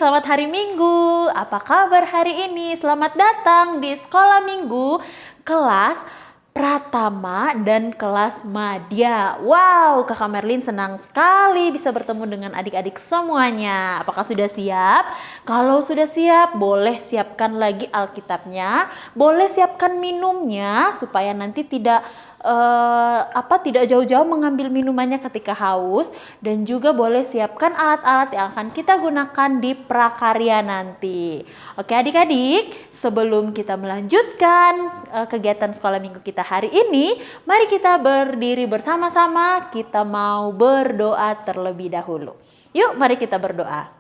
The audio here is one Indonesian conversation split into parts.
selamat hari Minggu. Apa kabar hari ini? Selamat datang di Sekolah Minggu kelas Pratama dan kelas Madya. Wow, Kakak Merlin senang sekali bisa bertemu dengan adik-adik semuanya. Apakah sudah siap? Kalau sudah siap, boleh siapkan lagi Alkitabnya, boleh siapkan minumnya supaya nanti tidak jauh-jauh mengambil minumannya ketika haus, dan juga boleh siapkan alat-alat yang akan kita gunakan di prakarya nanti. Oke adik-adik, sebelum kita melanjutkan kegiatan sekolah minggu kita hari ini, mari kita berdiri bersama-sama, kita mau berdoa terlebih dahulu. Yuk mari kita berdoa.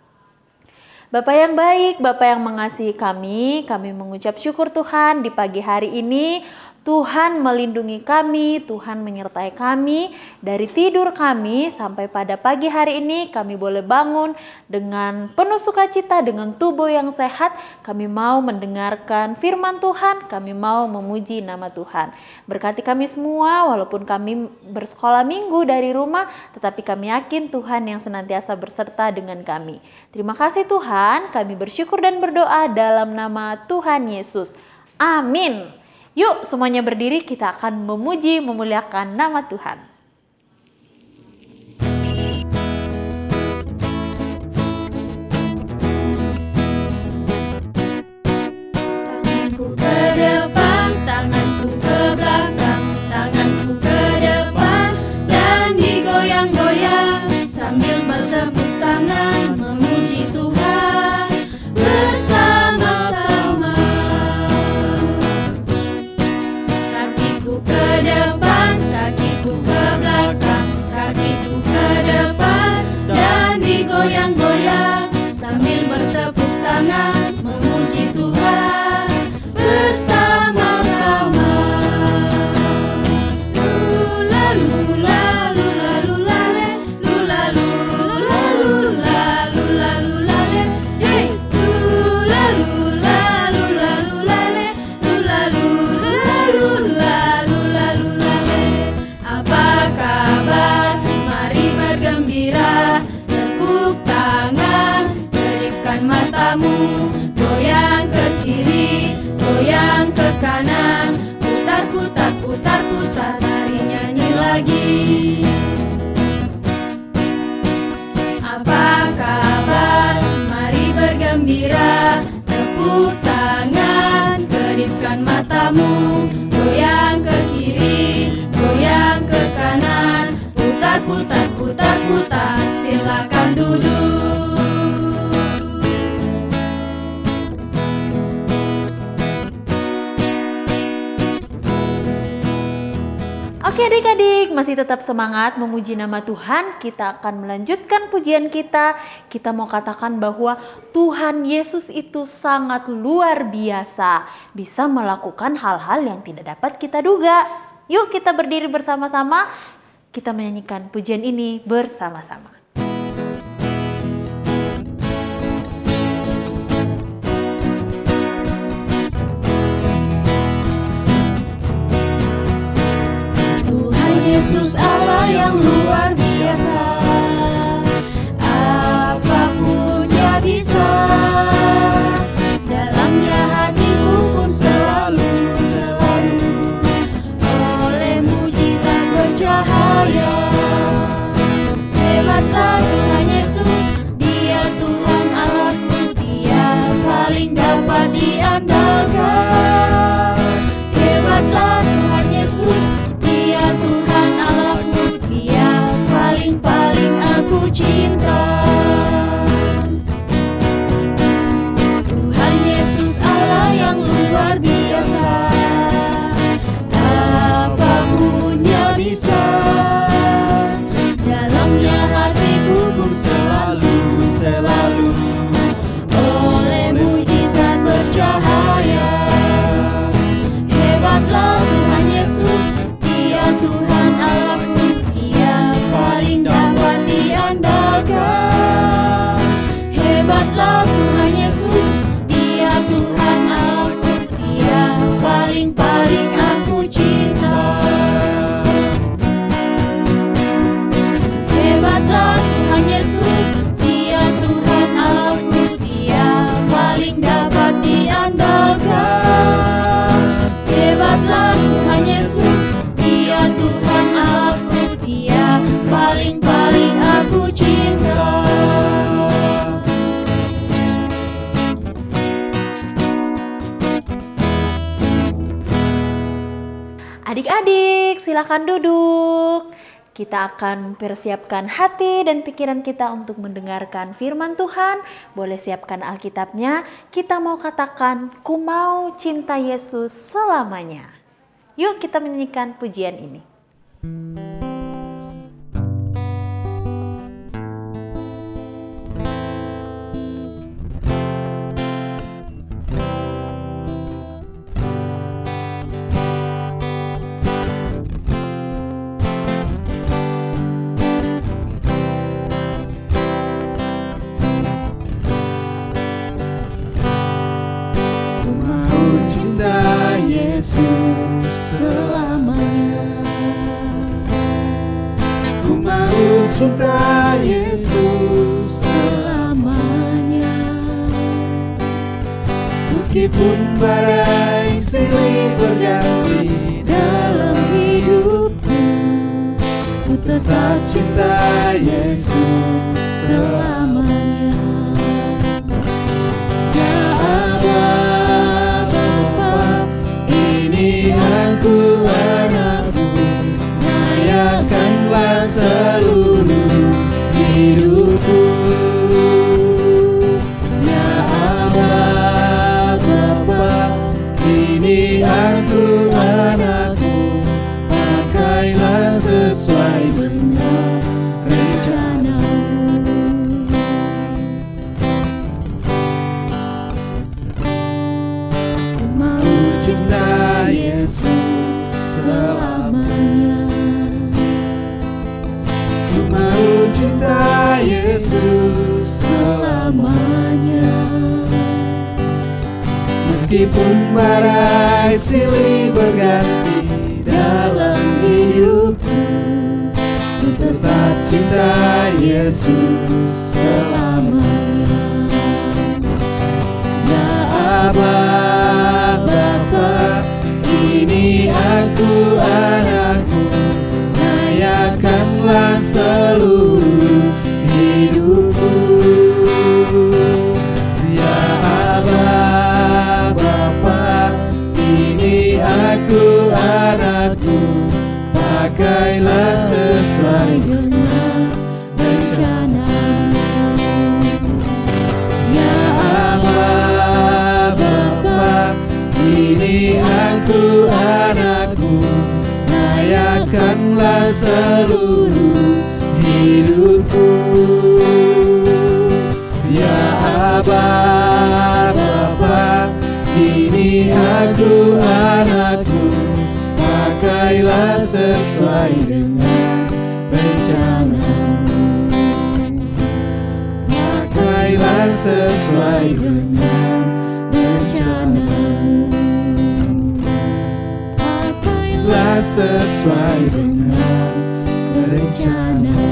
Bapa yang baik, Bapa yang mengasihi kami mengucap syukur Tuhan di pagi hari ini. Tuhan melindungi kami, Tuhan menyertai kami dari tidur kami sampai pada pagi hari ini. Kami boleh bangun dengan penuh sukacita, dengan tubuh yang sehat. Kami mau mendengarkan firman Tuhan, kami mau memuji nama Tuhan. Berkati kami semua, walaupun kami bersekolah minggu dari rumah, tetapi kami yakin Tuhan yang senantiasa berserta dengan kami. Terima kasih Tuhan, kami bersyukur dan berdoa dalam nama Tuhan Yesus. Amin. Yuk semuanya berdiri, kita akan memuji, memuliakan nama Tuhan. Tanganku ke depan, tanganku ke belakang, tanganku ke depan dan digoyang-goyang sambil bertepuk tangan memuji Tuhan bersama-sama. Kakiku ke depan, kakiku ke belakang, kakiku ke depan dan digoyang-goyang sambil bertepuk tangan memuji Tuhan bersama-sama. Lula lula lula lula le, lula lula lula lula lula le, hey. Lula lula lula lula le, lula lula lula lula lula le. Apa kabar? Mari bergembira, tepuk tangan, kedipkan matamu, goyang ke kiri, goyang ke kanan, putar putar putar putar, mari nyanyi lagi. Apa kabar? Mari bergembira, tepuk tangan, kedipkan matamu, goyang ke kiri, goyang ke kanan, putar putar putar putar, silakan duduk. Oke adik-adik, masih tetap semangat memuji nama Tuhan. Kita akan melanjutkan pujian kita. Kita mau katakan bahwa Tuhan Yesus itu sangat luar biasa, bisa melakukan hal-hal yang tidak dapat kita duga. Yuk kita berdiri bersama-sama, kita menyanyikan pujian ini bersama-sama. Yesus Allah yang luar biasa, apapun Dia bisa. Dalamnya hatiku pun selalu oleh mujizat bercahaya. Hebatlah Adik-adik, silakan duduk. Kita akan persiapkan hati dan pikiran kita untuk mendengarkan firman Tuhan. Boleh siapkan Alkitabnya. Kita mau katakan, ku mau cinta Yesus selamanya. Yuk kita menyanyikan pujian ini. Yesus selamanya. Ku mau cinta Yesus selamanya. Meskipun badai silih berganti dalam hidupku, ku tetap cinta Yesus selamanya. Aku anakku, layakanlah seluruh hidupku. Ya Allah Bapa, ini aku anakku, pakailah sesuai dengan rencanamu. Ku mau cinta Yesus selamanya. Ku mau cinta Yesus selamanya. Meskipun badai silih berganti dalam hidupku, ku tetap cinta Yesus selamanya. Ya Aba Bapa, ini aku anakku, layakanlah seluruh hidupku. Ya Allah Bapa, ini aku anakku, pakailah sesuai dengan rencanamu. Ya Allah Bapa, ini aku anakku, layakanlah seluruh hidupku. Ya Aba Bapa, ini aku anakku, pakailah sesuai dengan rencanamu. Pakailah sesuai dengan rencanamu. Pakailah sesuai dengan rencanamu.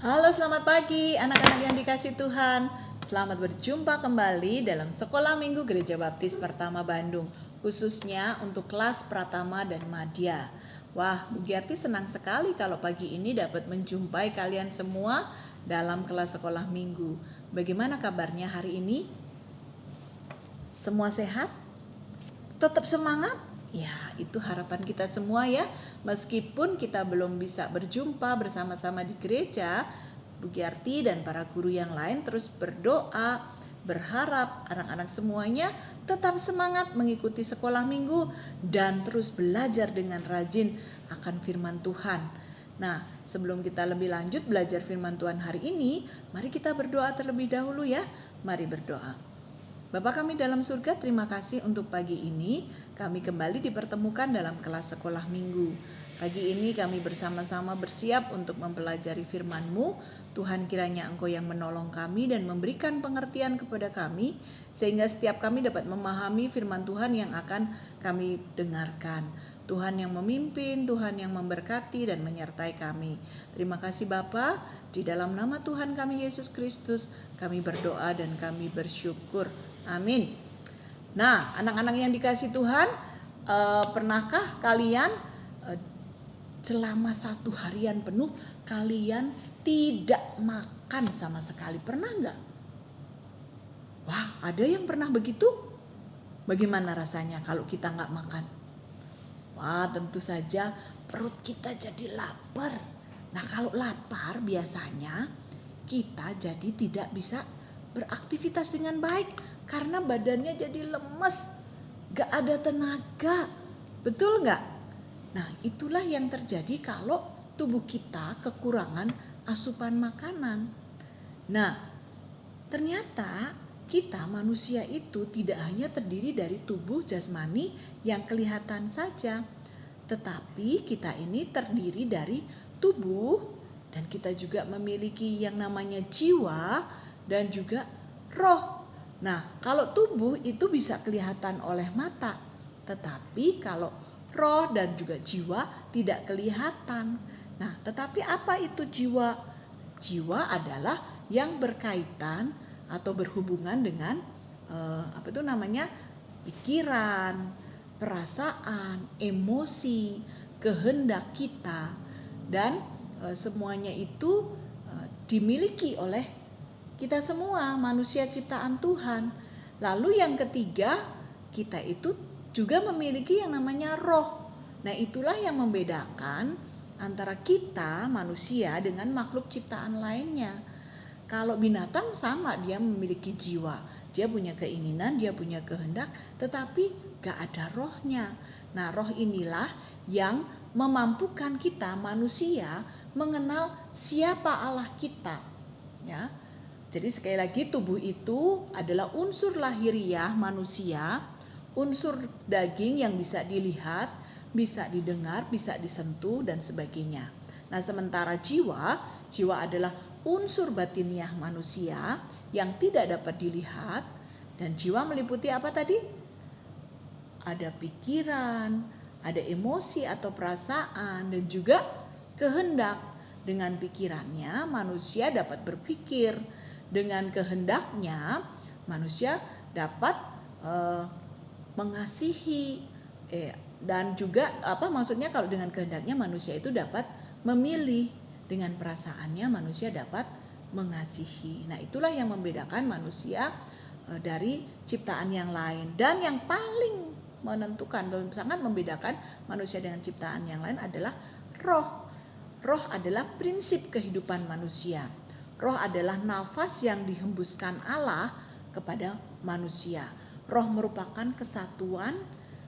Halo, selamat pagi anak-anak yang dikasih Tuhan. Selamat berjumpa kembali dalam Sekolah Minggu Gereja Baptis Pertama Bandung, khususnya untuk kelas Pratama dan Madya. Wah, Bu Giarti senang sekali kalau pagi ini dapat menjumpai kalian semua dalam kelas sekolah minggu. Bagaimana kabarnya hari ini? Semua sehat? Tetap semangat? Ya, itu harapan kita semua ya. Meskipun kita belum bisa berjumpa bersama-sama di gereja, Bu Giarti dan para guru yang lain terus berdoa, berharap anak-anak semuanya tetap semangat mengikuti sekolah minggu dan terus belajar dengan rajin akan firman Tuhan. Nah, sebelum kita lebih lanjut belajar firman Tuhan hari ini, mari kita berdoa terlebih dahulu ya. Mari berdoa. Bapa kami dalam surga, terima kasih untuk pagi ini. Kami kembali dipertemukan dalam kelas sekolah minggu. Pagi ini kami bersama-sama bersiap untuk mempelajari firman-Mu. Tuhan, kiranya Engkau yang menolong kami dan memberikan pengertian kepada kami, sehingga setiap kami dapat memahami firman Tuhan yang akan kami dengarkan. Tuhan yang memimpin, Tuhan yang memberkati dan menyertai kami. Terima kasih Bapa, di dalam nama Tuhan kami Yesus Kristus, kami berdoa dan kami bersyukur. Amin. Nah, anak-anak yang dikasih Tuhan, pernahkah kalian selama 1 harian penuh kalian tidak makan sama sekali? Pernah enggak? Wah, ada yang pernah begitu? Bagaimana rasanya kalau kita nggak makan? Wah, tentu saja perut kita jadi lapar. Nah, kalau lapar biasanya kita jadi tidak bisa beraktivitas dengan baik karena badannya jadi lemes, gak ada tenaga. Betul nggak? Nah, itulah yang terjadi kalau tubuh kita kekurangan asupan makanan. Nah, ternyata kita manusia itu tidak hanya terdiri dari tubuh jasmani yang kelihatan saja, tetapi kita ini terdiri dari tubuh dan kita juga memiliki yang namanya jiwa dan juga roh. Nah, kalau tubuh itu bisa kelihatan oleh mata, tetapi kalau roh dan juga jiwa tidak kelihatan. Nah, tetapi apa itu jiwa? Jiwa adalah yang berkaitan atau berhubungan dengan pikiran, perasaan, emosi, kehendak kita, dan semuanya itu dimiliki oleh kita semua manusia ciptaan Tuhan. Lalu yang ketiga, kita itu juga memiliki yang namanya roh. Nah, itulah yang membedakan antara kita manusia dengan makhluk ciptaan lainnya. Kalau binatang sama, dia memiliki jiwa, dia punya keinginan, dia punya kehendak, tetapi gak ada rohnya. Nah, roh inilah yang memampukan kita manusia mengenal siapa Allah kita, ya. Jadi sekali lagi, tubuh itu adalah unsur lahiriah manusia, unsur daging yang bisa dilihat, bisa didengar, bisa disentuh dan sebagainya. Nah, sementara jiwa adalah unsur batiniah manusia yang tidak dapat dilihat, dan jiwa meliputi apa tadi? Ada pikiran, ada emosi atau perasaan, dan juga kehendak. Dengan pikirannya manusia dapat berpikir, dengan kehendaknya manusia dapat mengasihi, dan juga kalau dengan kehendaknya manusia itu dapat memilih, dengan perasaannya manusia dapat mengasihi. Nah, itulah yang membedakan manusia dari ciptaan yang lain. Dan yang paling menentukan dan sangat membedakan manusia dengan ciptaan yang lain adalah roh. Roh adalah prinsip kehidupan manusia. Roh adalah nafas yang dihembuskan Allah kepada manusia. Roh merupakan kesatuan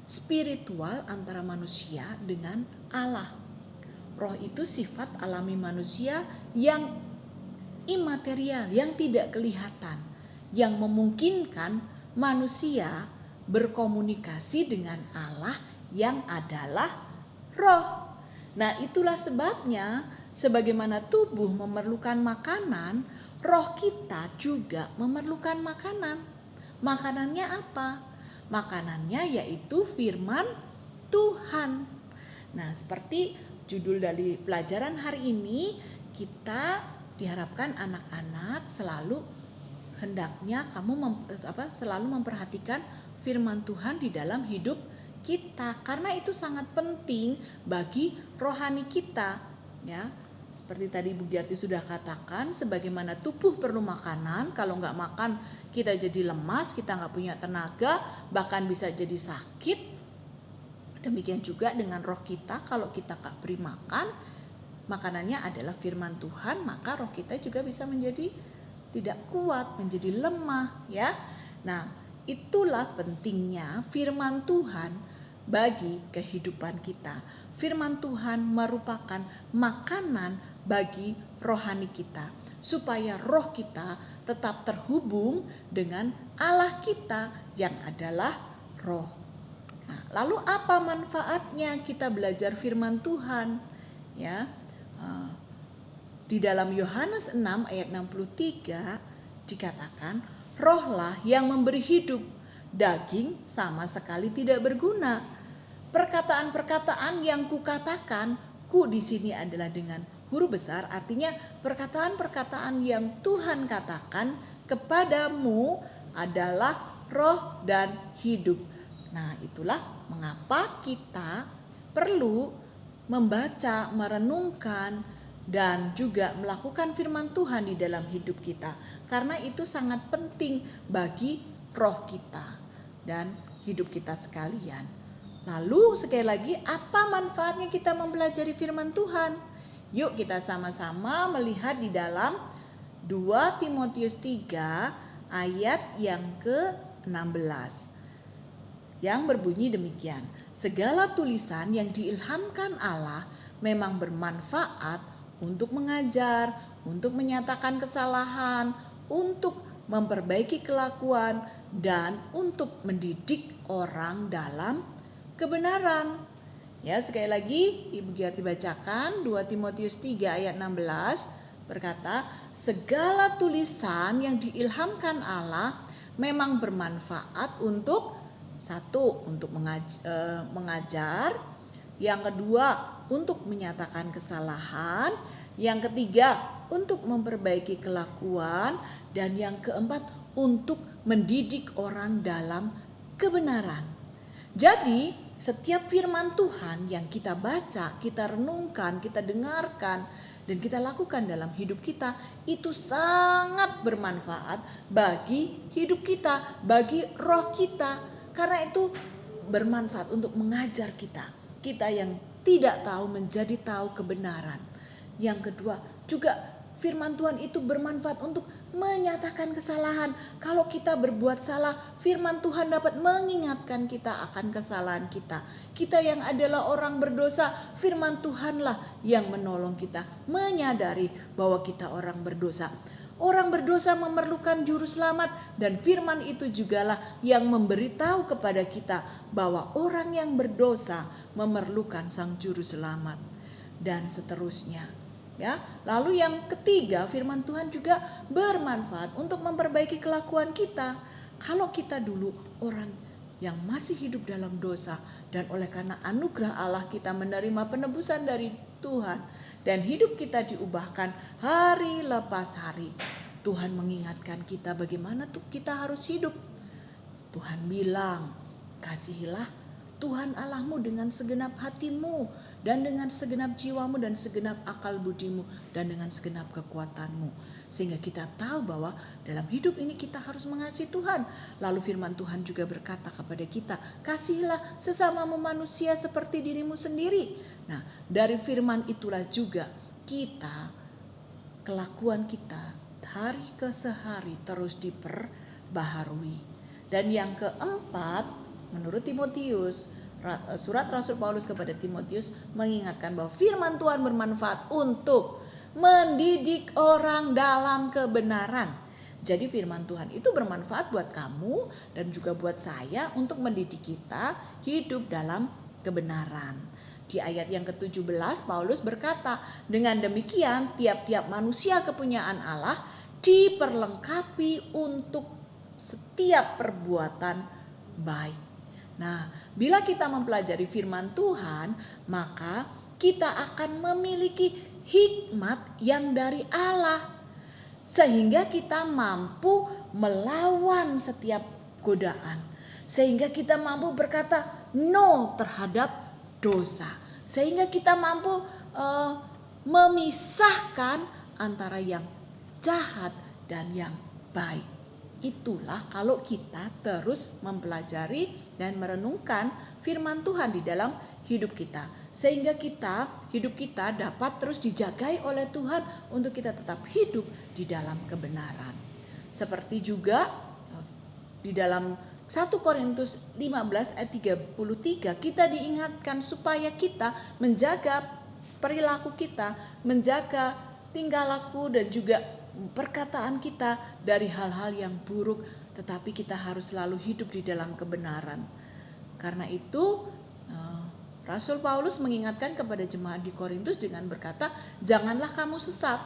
spiritual antara manusia dengan Allah. Roh itu sifat alami manusia yang imaterial, yang tidak kelihatan, yang memungkinkan manusia berkomunikasi dengan Allah yang adalah roh. Nah, itulah sebabnya sebagaimana tubuh memerlukan makanan, roh kita juga memerlukan makanan. Makanannya apa? Makanannya yaitu firman Tuhan. Nah, seperti judul dari pelajaran hari ini, kita diharapkan anak-anak selalu hendaknya selalu memperhatikan firman Tuhan di dalam hidup kita, karena itu sangat penting bagi rohani kita, ya. Seperti tadi Bu Jarti sudah katakan, sebagaimana tubuh perlu makanan, kalau nggak makan kita jadi lemas, kita nggak punya tenaga, bahkan bisa jadi sakit. Demikian juga dengan roh kita, kalau kita nggak beri makan, makanannya adalah firman Tuhan, maka roh kita juga bisa menjadi tidak kuat, menjadi lemah, ya. Nah, itulah pentingnya firman Tuhan bagi kehidupan kita. Firman Tuhan merupakan makanan bagi rohani kita, supaya roh kita tetap terhubung dengan Allah kita yang adalah roh. Nah, lalu apa manfaatnya kita belajar firman Tuhan? Ya, di dalam Yohanes 6 ayat 63 dikatakan, rohlah yang memberi hidup, daging sama sekali tidak berguna. Perkataan-perkataan yang kukatakan, ku di sini adalah dengan huruf besar, artinya perkataan-perkataan yang Tuhan katakan kepadamu adalah roh dan hidup. Nah, itulah mengapa kita perlu membaca, merenungkan, dan juga melakukan firman Tuhan di dalam hidup kita. Karena itu sangat penting bagi roh kita dan hidup kita sekalian. Lalu sekali lagi, apa manfaatnya kita mempelajari firman Tuhan? Yuk kita sama-sama melihat di dalam 2 Timotius 3 ayat yang ke-16. Yang berbunyi demikian, segala tulisan yang diilhamkan Allah memang bermanfaat untuk mengajar, untuk menyatakan kesalahan, untuk memperbaiki kelakuan, dan untuk mendidik orang dalam kebenaran. Ya, sekali lagi Ibu Giarti bacakan 2 Timotius 3 ayat 16 berkata, segala tulisan yang diilhamkan Allah memang bermanfaat untuk satu, untuk mengajar, yang kedua, untuk menyatakan kesalahan, yang ketiga, untuk memperbaiki kelakuan, dan yang keempat, untuk mendidik orang dalam kebenaran. Jadi, setiap firman Tuhan yang kita baca, kita renungkan, kita dengarkan, dan kita lakukan dalam hidup kita, itu sangat bermanfaat bagi hidup kita, bagi roh kita. Karena itu bermanfaat untuk mengajar kita. Kita yang tidak tahu menjadi tahu kebenaran. Yang kedua, juga firman Tuhan itu bermanfaat untuk menyatakan kesalahan. Kalau kita berbuat salah, firman Tuhan dapat mengingatkan kita akan kesalahan kita. Kita yang adalah orang berdosa, firman Tuhanlah yang menolong kita menyadari bahwa kita orang berdosa. Orang berdosa memerlukan juru selamat, dan firman itu jugalah yang memberitahu kepada kita bahwa orang yang berdosa memerlukan sang juru selamat, dan seterusnya. Ya, lalu yang ketiga, firman Tuhan juga bermanfaat untuk memperbaiki kelakuan kita. Kalau kita dulu orang yang masih hidup dalam dosa, dan oleh karena anugerah Allah kita menerima penebusan dari Tuhan, dan hidup kita diubahkan hari lepas hari, Tuhan mengingatkan kita bagaimana tuh kita harus hidup. Tuhan bilang, kasihilah Tuhan Allahmu dengan segenap hatimu, dan dengan segenap jiwamu, dan segenap akal budimu, dan dengan segenap kekuatanmu. Sehingga kita tahu bahwa dalam hidup ini kita harus mengasihi Tuhan. Lalu firman Tuhan juga berkata kepada kita, kasihilah sesamamu manusia seperti dirimu sendiri. Nah, dari firman itulah juga kita, kelakuan kita hari ke sehari terus diperbaharui. Dan yang keempat, menurut Timotius, surat Rasul Paulus kepada Timotius mengingatkan bahwa firman Tuhan bermanfaat untuk mendidik orang dalam kebenaran. Jadi firman Tuhan itu bermanfaat buat kamu dan juga buat saya untuk mendidik kita hidup dalam kebenaran. Di ayat yang ke-17 Paulus berkata, dengan demikian tiap-tiap manusia kepunyaan Allah diperlengkapi untuk setiap perbuatan baik. Nah, bila kita mempelajari firman Tuhan, maka kita akan memiliki hikmat yang dari Allah, sehingga kita mampu melawan setiap godaan, sehingga kita mampu berkata no terhadap dosa, sehingga kita mampu memisahkan antara yang jahat dan yang baik. Itulah kalau kita terus mempelajari dan merenungkan firman Tuhan di dalam hidup kita, sehingga hidup kita dapat terus dijagai oleh Tuhan untuk kita tetap hidup di dalam kebenaran. Seperti juga di dalam 1 Korintus 15 ayat 33 kita diingatkan supaya kita menjaga perilaku kita, menjaga tingkah laku dan juga perkataan kita dari hal-hal yang buruk, tetapi kita harus selalu hidup di dalam kebenaran. Karena itu Rasul Paulus mengingatkan kepada jemaat di Korintus dengan berkata, janganlah kamu sesat.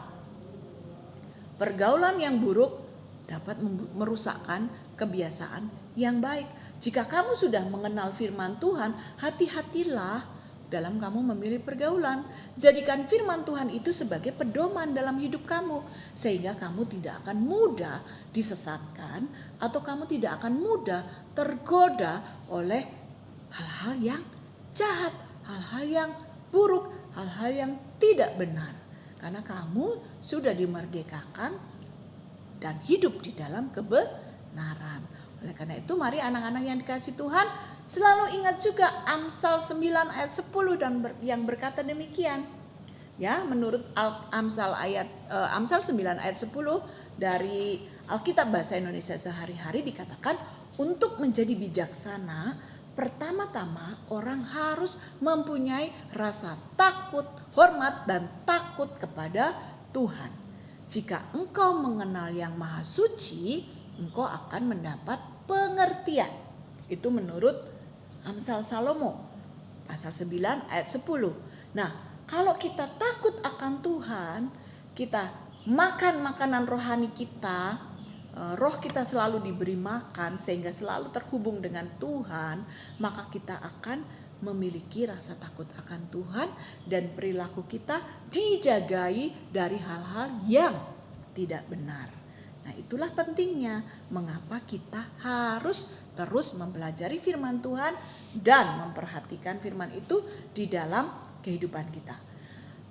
Pergaulan yang buruk dapat merusakkan kebiasaan yang baik. Jika kamu sudah mengenal firman Tuhan, hati-hatilah dalam kamu memilih pergaulan. Jadikan firman Tuhan itu sebagai pedoman dalam hidup kamu, sehingga kamu tidak akan mudah disesatkan atau kamu tidak akan mudah tergoda oleh hal-hal yang jahat, hal-hal yang buruk, hal-hal yang tidak benar. karena kamu sudah dimerdekakan dan hidup di dalam kebenaran. Oleh karena itu mari anak-anak yang dikasihi Tuhan selalu ingat juga Amsal 9 ayat 10 dan yang berkata demikian. Ya, menurut Amsal 9 ayat 10 dari Alkitab Bahasa Indonesia Sehari-hari dikatakan, untuk menjadi bijaksana pertama-tama orang harus mempunyai rasa takut, hormat dan takut kepada Tuhan. Jika engkau mengenal Yang Maha Suci, engkau akan mendapat pengertian. Itu menurut Amsal Salomo pasal 9 ayat 10. Nah, kalau kita takut akan Tuhan, kita makan makanan rohani kita, roh kita selalu diberi makan sehingga selalu terhubung dengan Tuhan, maka kita akan memiliki rasa takut akan Tuhan dan perilaku kita dijagai dari hal-hal yang tidak benar. Nah, itulah pentingnya mengapa kita harus terus mempelajari firman Tuhan dan memperhatikan firman itu di dalam kehidupan kita.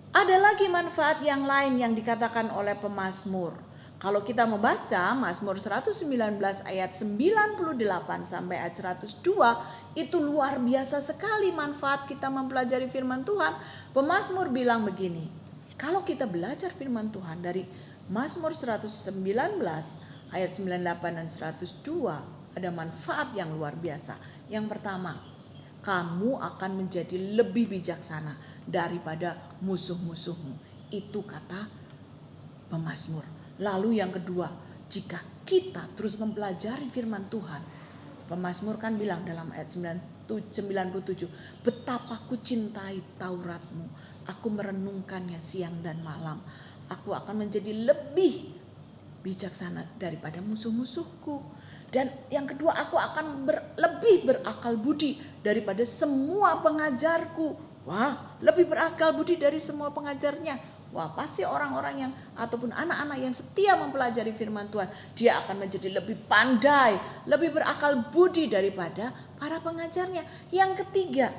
Ada lagi manfaat yang lain yang dikatakan oleh pemazmur. Kalau kita membaca Mazmur 119 ayat 98 sampai ayat 102, itu luar biasa sekali manfaat kita mempelajari firman Tuhan. Pemazmur bilang begini, kalau kita belajar firman Tuhan dari Mazmur 119 ayat 98 dan 102, ada manfaat yang luar biasa. Yang pertama, kamu akan menjadi lebih bijaksana daripada musuh-musuhmu. Itu kata pemazmur. Lalu yang kedua, jika kita terus mempelajari firman Tuhan, pemazmur kan bilang dalam ayat 97, betapa ku cintai Tauratmu, aku merenungkannya siang dan malam, aku akan menjadi lebih bijaksana daripada musuh-musuhku. Dan yang kedua, aku akan lebih berakal budi daripada semua pengajarku. Wah, lebih berakal budi dari semua pengajarnya. Wah, pasti orang-orang yang ataupun anak-anak yang setia mempelajari firman Tuhan, dia akan menjadi lebih pandai, lebih berakal budi daripada para pengajarnya. Yang ketiga,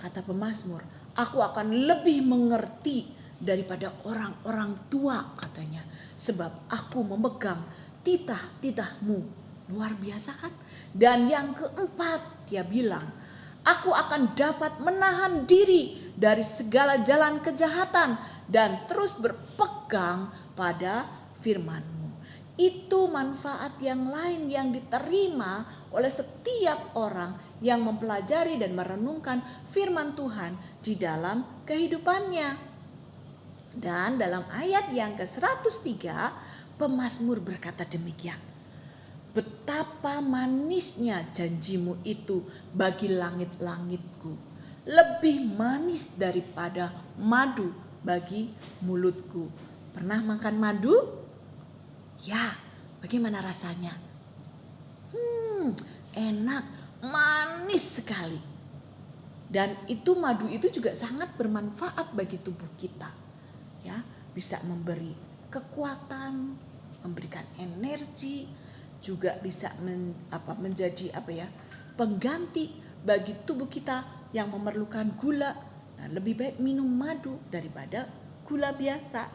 kata pemazmur, aku akan lebih mengerti daripada orang-orang tua, katanya, sebab aku memegang titah-titahmu. Luar biasa kan? Dan yang keempat, dia bilang, aku akan dapat menahan diri dari segala jalan kejahatan dan terus berpegang pada firman-Mu. Itu manfaat yang lain yang diterima oleh setiap orang yang mempelajari dan merenungkan firman Tuhan di dalam kehidupannya. Dan dalam ayat yang ke-103, pemazmur berkata demikian, betapa manisnya janjimu itu bagi langit-langitku, lebih manis daripada madu bagi mulutku. Pernah makan madu? Ya, bagaimana rasanya? Enak, manis sekali. Dan itu madu itu juga sangat bermanfaat bagi tubuh kita. Ya, bisa memberi kekuatan, memberikan energi, juga bisa menjadi pengganti bagi tubuh kita yang memerlukan gula. Nah, lebih baik minum madu daripada gula biasa.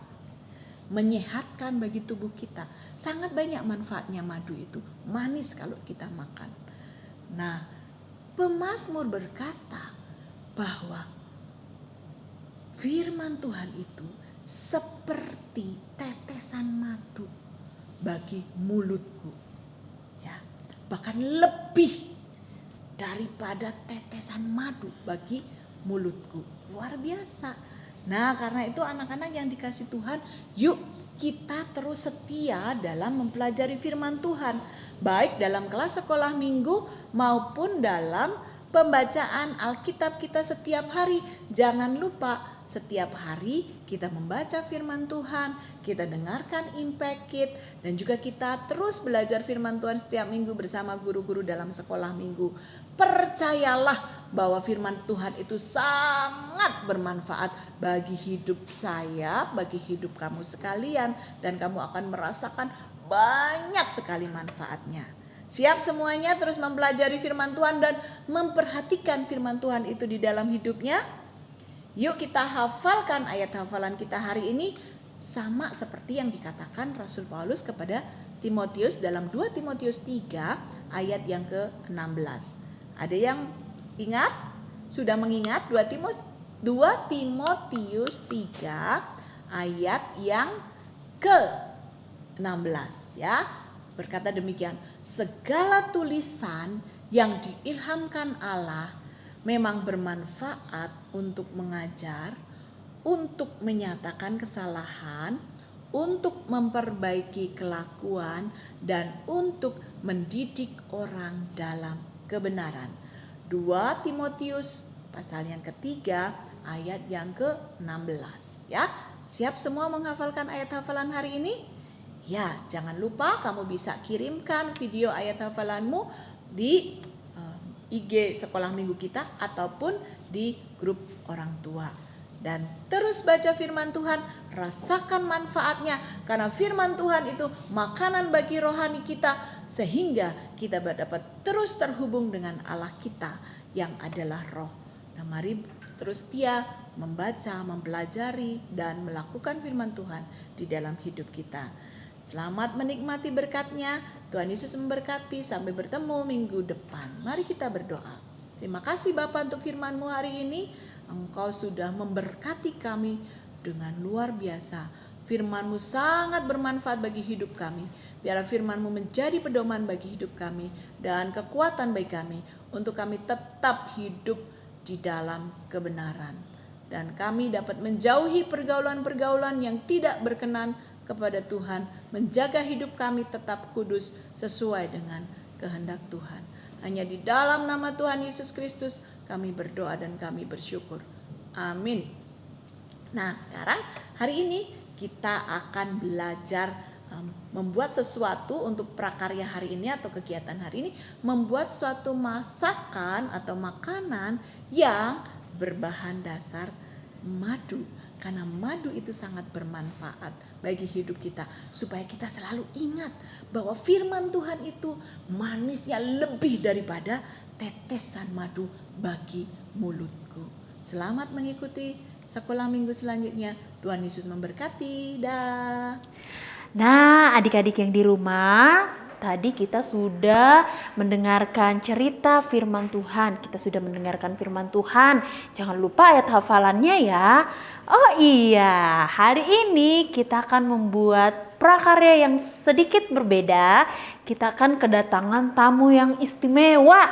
Menyehatkan bagi tubuh kita. Sangat banyak manfaatnya madu itu. Manis kalau kita makan. Nah, pemazmur berkata bahwa firman Tuhan itu seperti tetesan madu bagi mulutku. Ya, bahkan lebih daripada tetesan madu bagi mulutku. Luar biasa. Nah, karena itu anak-anak yang dikasihi Tuhan, yuk kita terus setia dalam mempelajari firman Tuhan, baik dalam kelas sekolah minggu maupun dalam pembacaan Alkitab kita setiap hari. Jangan lupa setiap hari kita membaca firman Tuhan, kita dengarkan Impact Kid, dan juga kita terus belajar firman Tuhan setiap minggu bersama guru-guru dalam sekolah minggu. Percayalah bahwa firman Tuhan itu sangat bermanfaat bagi hidup saya, bagi hidup kamu sekalian, dan kamu akan merasakan banyak sekali manfaatnya. Siap semuanya terus mempelajari firman Tuhan dan memperhatikan firman Tuhan itu di dalam hidupnya? Yuk kita hafalkan ayat hafalan kita hari ini sama seperti yang dikatakan Rasul Paulus kepada Timotius dalam 2 Timotius 3 ayat yang ke-16. Ada yang ingat? Sudah mengingat 2 Timotius 3 ayat yang ke-16 ya. Berkata demikian, segala tulisan yang diilhamkan Allah memang bermanfaat untuk mengajar, untuk menyatakan kesalahan, untuk memperbaiki kelakuan, dan untuk mendidik orang dalam kebenaran. 2 Timotius pasal yang ketiga ayat yang ke-16 ya. Siap semua menghafalkan ayat hafalan hari ini? Ya, jangan lupa kamu bisa kirimkan video ayat hafalanmu di IG Sekolah Minggu kita ataupun di grup orang tua. Dan terus baca firman Tuhan, rasakan manfaatnya karena firman Tuhan itu makanan bagi rohani kita sehingga kita dapat terus terhubung dengan Allah kita yang adalah roh. Nah, mari terus setia membaca, mempelajari dan melakukan firman Tuhan di dalam hidup kita. Selamat menikmati berkat-Nya. Tuhan Yesus memberkati. Sampai bertemu minggu depan. Mari kita berdoa. Terima kasih Bapa untuk firman-Mu hari ini. Engkau sudah memberkati kami dengan luar biasa. Firman-Mu sangat bermanfaat bagi hidup kami. Biarlah firman-Mu menjadi pedoman bagi hidup kami dan kekuatan bagi kami untuk kami tetap hidup di dalam kebenaran. Dan kami dapat menjauhi pergaulan-pergaulan yang tidak berkenan kepada Tuhan, menjaga hidup kami tetap kudus sesuai dengan kehendak Tuhan. Hanya di dalam nama Tuhan Yesus Kristus kami berdoa dan kami bersyukur. Amin. Nah, sekarang hari ini kita akan belajar membuat sesuatu untuk prakarya hari ini atau kegiatan hari ini, membuat suatu masakan atau makanan yang berbahan dasar madu. Karena madu itu sangat bermanfaat bagi hidup kita. Supaya kita selalu ingat bahwa firman Tuhan itu manisnya lebih daripada tetesan madu bagi mulutku. Selamat mengikuti sekolah minggu selanjutnya. Tuhan Yesus memberkati. Dah. Nah, adik-adik yang di rumah, tadi kita sudah mendengarkan cerita firman Tuhan. Kita sudah mendengarkan firman Tuhan. Jangan lupa ayat hafalannya ya. Oh iya, hari ini kita akan membuat prakarya yang sedikit berbeda. Kita akan kedatangan tamu yang istimewa.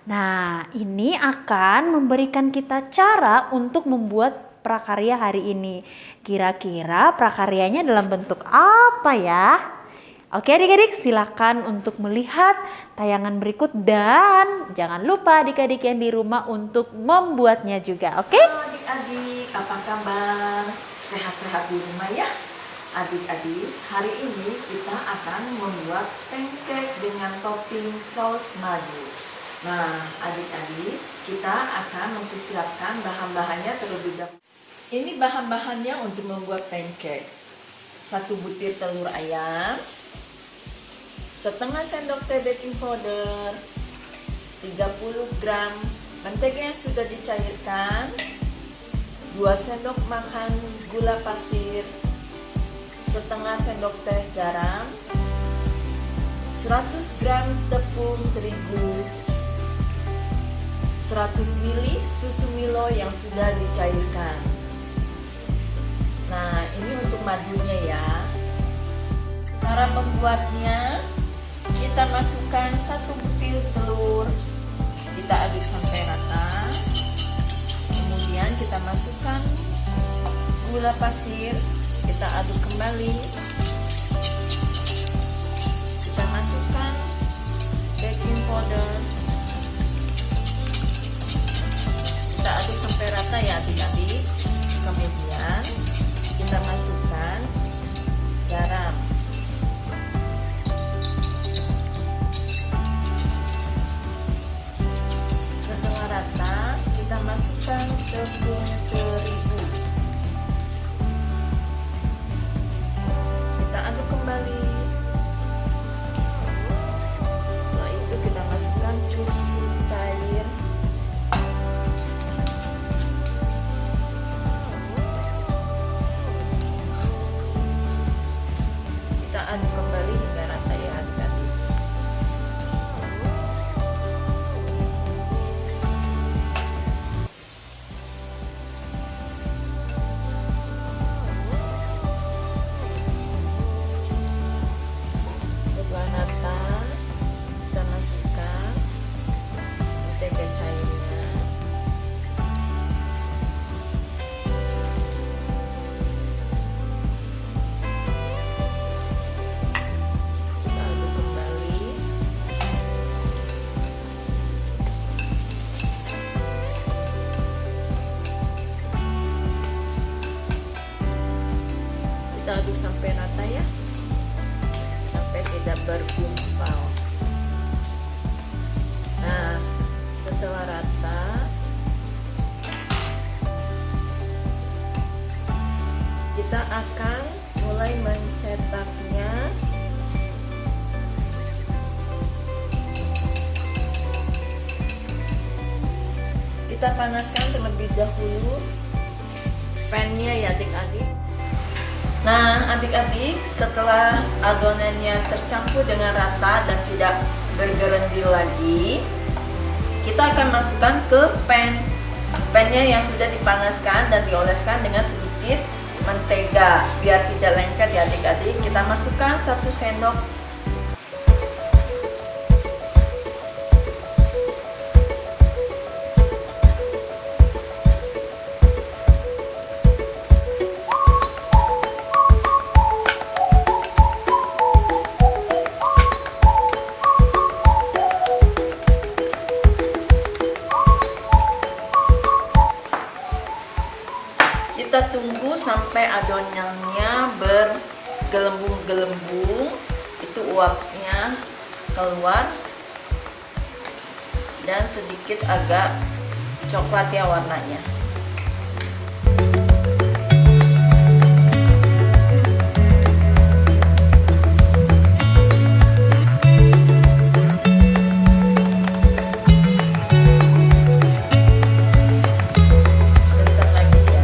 Nah, ini akan memberikan kita cara untuk membuat prakarya hari ini. Kira-kira prakaryanya dalam bentuk apa ya? Oke adik-adik, silakan untuk melihat tayangan berikut dan jangan lupa adik-adik yang di rumah untuk membuatnya juga, oke? Halo adik-adik, apa kabar? Sehat-sehat di rumah ya? Adik-adik, hari ini kita akan membuat pancake dengan topping saus madu. Nah, adik-adik, kita akan mempersiapkan bahan-bahannya terlebih dahulu. Ini bahan-bahannya untuk membuat pancake. 1 butir telur ayam, setengah sendok teh baking powder, 30 gram mentega yang sudah dicairkan, 2 sendok makan gula pasir, setengah sendok teh garam, 100 gram tepung terigu, 100 ml susu Milo yang sudah dicairkan. Nah, ini untuk madunya ya. Cara membuatnya, kita masukkan 1 butir telur, kita aduk sampai rata. Kemudian kita masukkan gula pasir, kita aduk kembali. Kita masukkan baking powder, kita aduk sampai rata ya adik-adik. Kemudian kita masukkan garam. Setelah rata, kita masukkan tepung terigu. aduk kembali hingga rata ya adik-adik. Setelah rata, kita masukkan mentega cairnya. Kita aduk kembali. Kita aduk sampai rata ya, sampai tidak bergumpal. Nah, setelah rata, kita akan mulai mencetaknya. Kita panaskan terlebih dahulu pan-nya ya adik-adik. Nah, adik-adik, setelah adonannya tercampur dengan rata dan tidak bergerendil lagi, kita akan masukkan ke pan-nya yang sudah dipanaskan dan dioleskan dengan sedikit mentega. Biar tidak lengket ya adik-adik, kita masukkan 1 sendok. Kita tunggu sampai adonannya bergelembung-gelembung, itu uapnya keluar dan sedikit agak coklat ya warnanya. Sebentar lagi ya.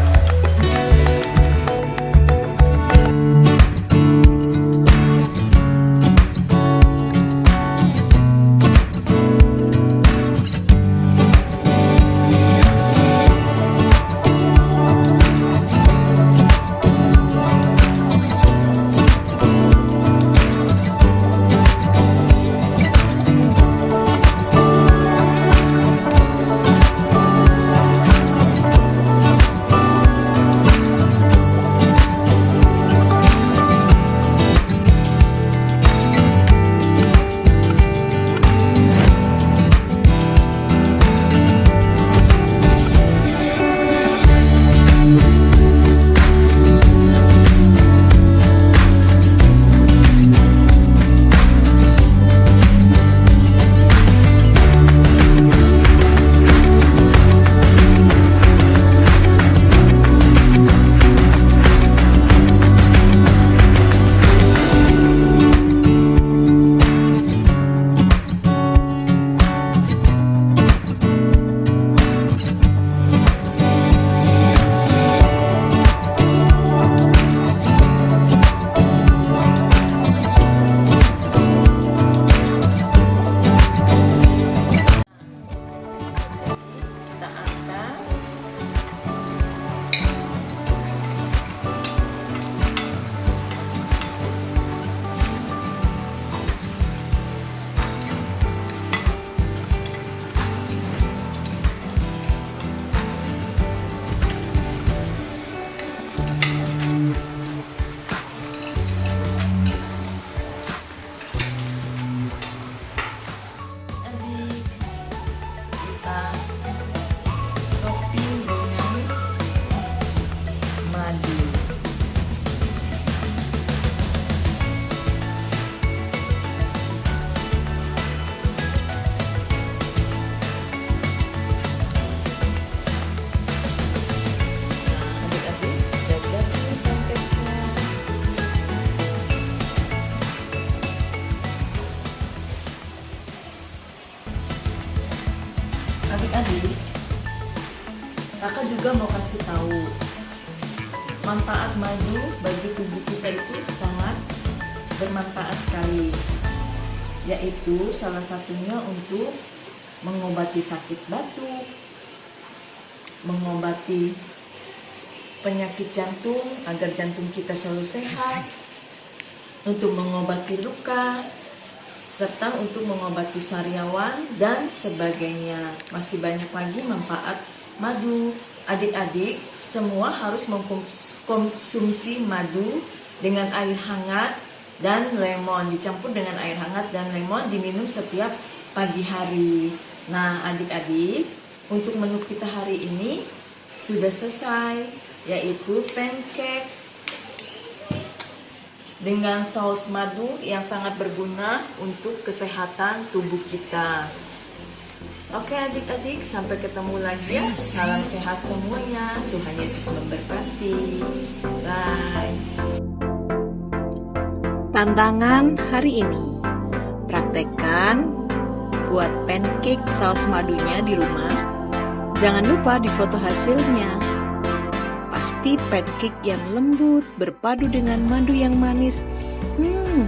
Adik-adik, kakak juga mau kasih tahu manfaat madu bagi tubuh kita itu sangat bermanfaat sekali, yaitu salah satunya untuk mengobati sakit batuk, mengobati penyakit jantung agar jantung kita selalu sehat, untuk mengobati luka, serta untuk mengobati sariawan dan sebagainya. Masih banyak lagi manfaat madu. Adik-adik semua harus mengkonsumsi madu dengan air hangat dan lemon, dicampur dengan air hangat dan lemon, diminum setiap pagi hari. Nah, adik-adik, untuk menu kita hari ini sudah selesai, yaitu pancake dengan saus madu yang sangat berguna untuk kesehatan tubuh kita. Oke adik-adik, sampai ketemu lagi ya. Salam sehat semuanya. Tuhan Yesus memberkati. Bye. Tantangan hari ini, praktekkan buat pancake saus madunya di rumah. Jangan lupa difoto hasilnya. Pasti pancake yang lembut berpadu dengan madu yang manis.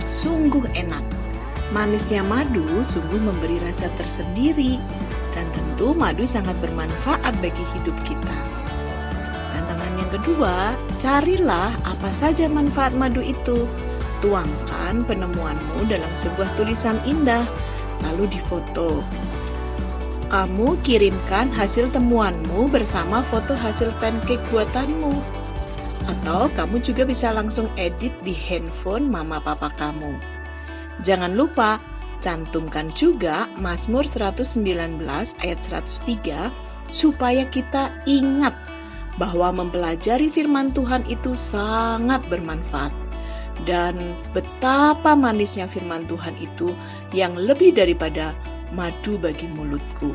Sungguh enak. Manisnya madu sungguh memberi rasa tersendiri. Dan tentu madu sangat bermanfaat bagi hidup kita. Tantangan yang kedua, carilah apa saja manfaat madu itu. Tuangkan penemuanmu dalam sebuah tulisan indah, lalu difoto. Kamu kirimkan hasil temuanmu bersama foto hasil pancake buatanmu. Atau kamu juga bisa langsung edit di handphone mama papa kamu. Jangan lupa, cantumkan juga Mazmur 119 ayat 103 supaya kita ingat bahwa mempelajari firman Tuhan itu sangat bermanfaat. Dan betapa manisnya firman Tuhan itu yang lebih daripada madu bagi mulutku.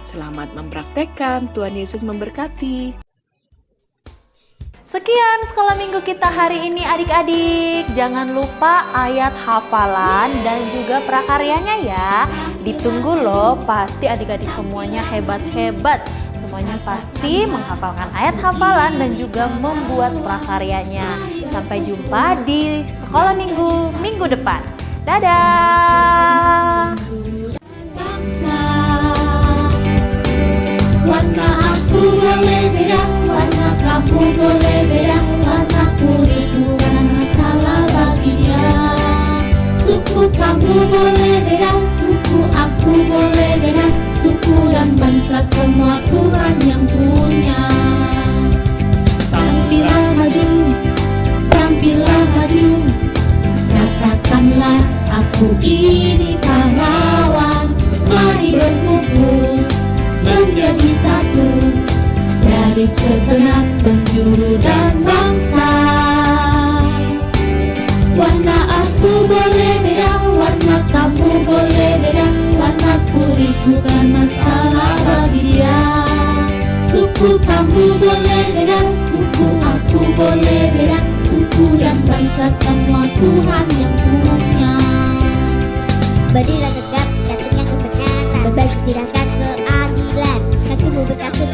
Selamat mempraktekkan, Tuhan Yesus memberkati. Sekian sekolah minggu kita hari ini adik-adik. Jangan lupa ayat hafalan dan juga prakaryanya ya. Ditunggu loh, pasti adik-adik semuanya hebat-hebat. Semuanya pasti menghafalkan ayat hafalan dan juga membuat prakaryanya. Sampai jumpa di sekolah minggu depan. Dadah! Warna aku boleh beda, warna kamu boleh beda, warnaku itu bukan masalah bagi dia. Suku kamu boleh beda, suku aku boleh beda, suku dan bangsa semua Tuhan yang punya. Tampillah maju, tampillah maju, katakanlah aku ini pahlawan. Mari berkumpul menjadi satu dari segenap penjuru dan bangsa. Warna aku boleh beda, warna kamu boleh beda, warna kulit bukan masalah bagi dia. Suku kamu boleh beda, suku aku boleh beda, suku dan bangsa semua Tuhan yang punya. Berdirilah tegak, jatuhkan kebenaran, berbagi silakan keadilan, kakimu berkasut